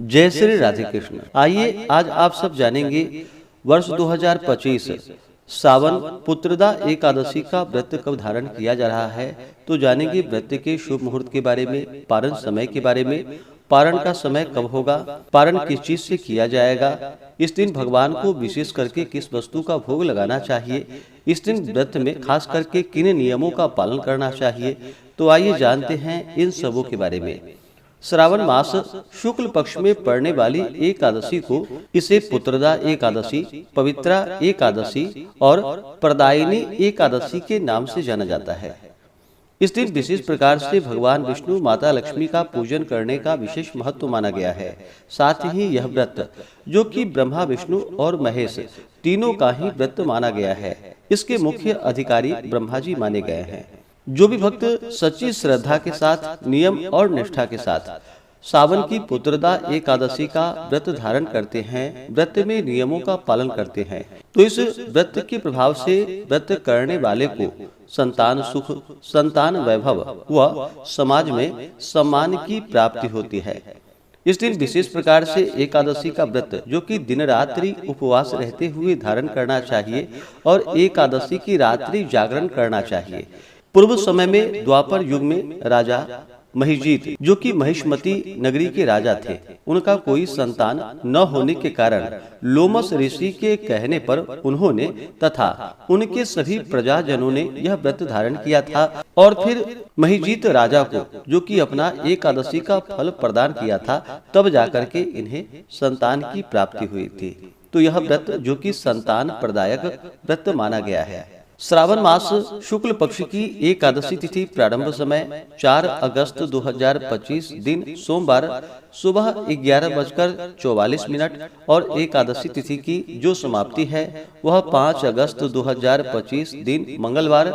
जय श्री राधे कृष्ण। आइए आज आप सब जानेंगे वर्ष 2025 सावन पुत्रदा एकादशी का व्रत कब धारण किया जा रहा है। तो जानेंगे व्रत के शुभ मुहूर्त के बारे में, पारण समय के बारे में, पारण का समय कब होगा, पारण किस चीज से किया जाएगा, इस दिन भगवान को विशेष करके किस वस्तु का भोग लगाना चाहिए, इस दिन व्रत में खास करके किन नियमों का पालन करना चाहिए। तो आइए जानते हैं इन सबों के बारे में। श्रावण मास शुक्ल पक्ष में पड़ने वाली एकादशी को इसे पुत्रदा एकादशी, पवित्रा एकादशी और प्रदायिनी एकादशी के नाम से जाना जाता है। इस दिन विशेष प्रकार से भगवान विष्णु, माता लक्ष्मी का पूजन करने का विशेष महत्व माना गया है। साथ ही यह व्रत जो कि ब्रह्मा, विष्णु और महेश तीनों का ही व्रत माना गया है, इसके मुख्य अधिकारी ब्रह्मा जी माने गए हैं। जो भी भक्त सच्ची श्रद्धा के साथ, नियम और निष्ठा के साथ सावन की पुत्रदा एकादशी का व्रत धारण करते हैं, व्रत में नियमों का पालन करते हैं, तो इस व्रत के प्रभाव से व्रत करने वाले को संतान सुख, संतान वैभव व समाज में सम्मान की प्राप्ति होती है। इस दिन विशेष प्रकार से एकादशी का व्रत जो कि दिन रात्रि उपवास रहते हुए धारण करना चाहिए और एकादशी की रात्रि जागरण करना चाहिए। पूर्व समय में द्वापर युग में राजा महिजीत जो कि महिष्मती नगरी के राजा थे, उनका कोई संतान न होने के कारण लोमस ऋषि के कहने पर उन्होंने तथा उनके सभी प्रजाजनों ने यह व्रत धारण किया था और फिर महिजीत राजा को जो कि अपना एकादशी का फल प्रदान किया था, तब जाकर के इन्हें संतान की प्राप्ति हुई थी। तो यह व्रत जो कि संतान प्रदायक व्रत माना गया है। श्रावण मास शुक्ल पक्ष की एकादशी तिथि प्रारंभ समय 4 अगस्त 2025 दिन सोमवार सुबह 11:44 और एकादशी तिथि की जो समाप्ति है वह 5 अगस्त 2025 दिन मंगलवार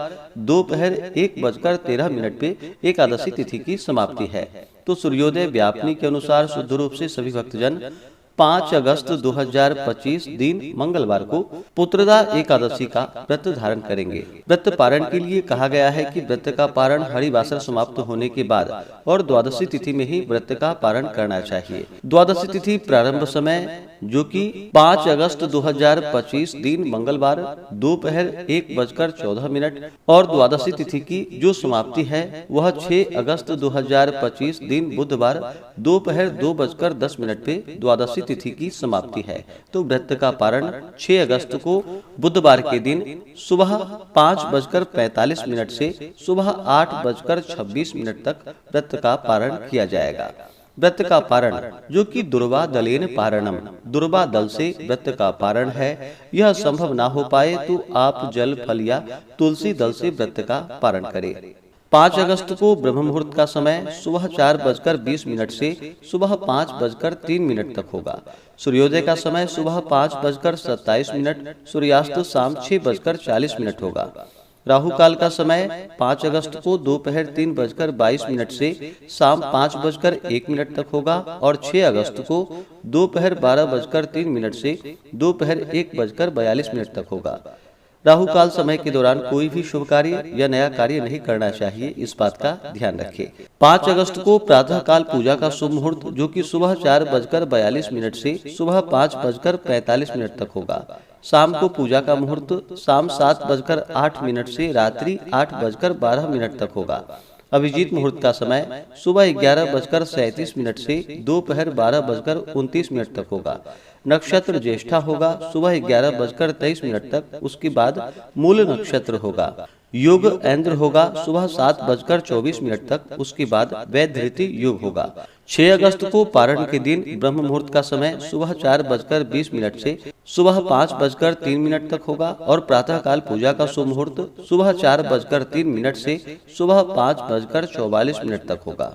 दोपहर 1:13 पे एकादशी तिथि की समाप्ति है। तो सूर्योदय व्यापनी के अनुसार शुद्ध रूप से सभी भक्तजन 5 अगस्त 2025 दिन मंगलवार को पुत्रदा एकादशी का व्रत धारण करेंगे। व्रत पारण के लिए कहा गया है कि व्रत का पारण हरिवासर समाप्त होने के बाद और द्वादशी तिथि में ही व्रत का पारण करना चाहिए। द्वादशी तिथि प्रारंभ समय जो कि 5 अगस्त 2025 दिन मंगलवार दोपहर 1:14 और द्वादशी तिथि की जो समाप्ति है वह 6 अगस्त 2025 दिन बुधवार दोपहर 2:10 पे द्वादशी तिथि की समाप्ति है। तो व्रत का पारण 6 अगस्त को बुधवार के दिन सुबह 5:45 से सुबह 8:26 तक व्रत का पारण किया जाएगा। व्रत का पारण जो कि दुर्वा दलेन पारणम, दुर्वा दल से व्रत का पारण है। यह संभव ना हो पाए तो आप जल, फल या तुलसी दल से व्रत का पारण करें। 5 अगस्त को ब्रह्म मुहूर्त का समय सुबह 4:20 से सुबह 5:03 तक होगा। सूर्योदय का समय सुबह 5:27, सूर्यास्त शाम 6:40 होगा। राहु काल का समय 5 अगस्त को दोपहर 3:22 से शाम 5:01 तक होगा और 6 अगस्त को दोपहर 12:03 से दोपहर 1:42 तक होगा। राहु काल समय के दौरान कोई भी शुभ कार्य या नया कार्य नहीं करना चाहिए, इस बात का ध्यान रखें। 5 अगस्त को प्रातः काल पूजा का शुभ मुहूर्त जो कि सुबह 4:42 से सुबह 5:45 तक होगा। शाम को पूजा का मुहूर्त शाम 7:08 से रात्रि 8:12 तक होगा। अभिजीत मुहूर्त का समय सुबह 11:37 से दोपहर 12:29 तक होगा। नक्षत्र ज्येष्ठा होगा सुबह 11:23 तक, उसके बाद मूल नक्षत्र होगा। योग ऐन्द्र होगा सुबह 7:24 तक, उसके बाद वैधृति योग होगा। 6 अगस्त को पारण के दिन ब्रह्म मुहूर्त का समय सुबह 4:20 से सुबह 5:03 तक होगा और प्रातः काल पूजा का शुभ मुहूर्त सुबह 4:03 से सुबह 5:44 तक होगा।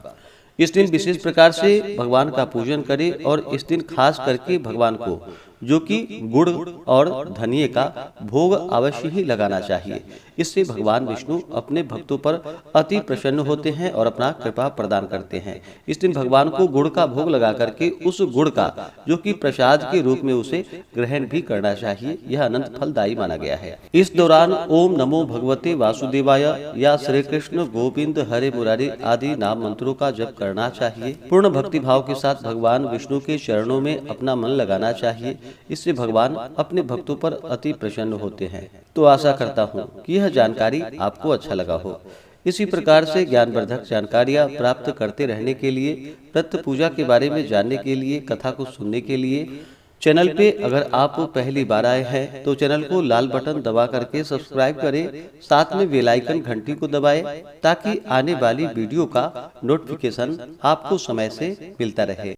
इस दिन विशेष प्रकार से भगवान का पूजन करें और इस दिन खास करके भगवान को जो कि गुड़ और धनिये का भोग अवश्य ही लगाना चाहिए। इससे भगवान विष्णु अपने भक्तों पर अति प्रसन्न होते हैं और अपना कृपा प्रदान करते हैं। इस दिन भगवान को गुड़ का भोग लगा करके उस गुड़ का जो कि प्रसाद के रूप में उसे ग्रहण भी करना चाहिए। यह अनंत फलदायी माना गया है। इस दौरान ओम नमो भगवते वासुदेवाय या श्री कृष्ण गोविंद हरे मुरारी आदि नाम मंत्रों का जप करना चाहिए। पूर्ण भक्ति भाव के साथ भगवान विष्णु के चरणों में अपना मन लगाना चाहिए। इससे भगवान अपने भक्तों पर अति प्रसन्न होते हैं। तो आशा करता हूँ कि यह जानकारी आपको अच्छा लगा हो। इसी प्रकार से ज्ञानवर्धक जानकारियाँ प्राप्त करते रहने के लिए, व्रत पूजा के बारे में जानने के लिए, कथा को सुनने के लिए चैनल पे अगर आप पहली बार आए हैं तो चैनल को लाल बटन दबा करके सब्सक्राइब करें, साथ में बेल आइकन घंटी को दबाएं ताकि आने वाली वीडियो का नोटिफिकेशन आपको समय से मिलता रहे।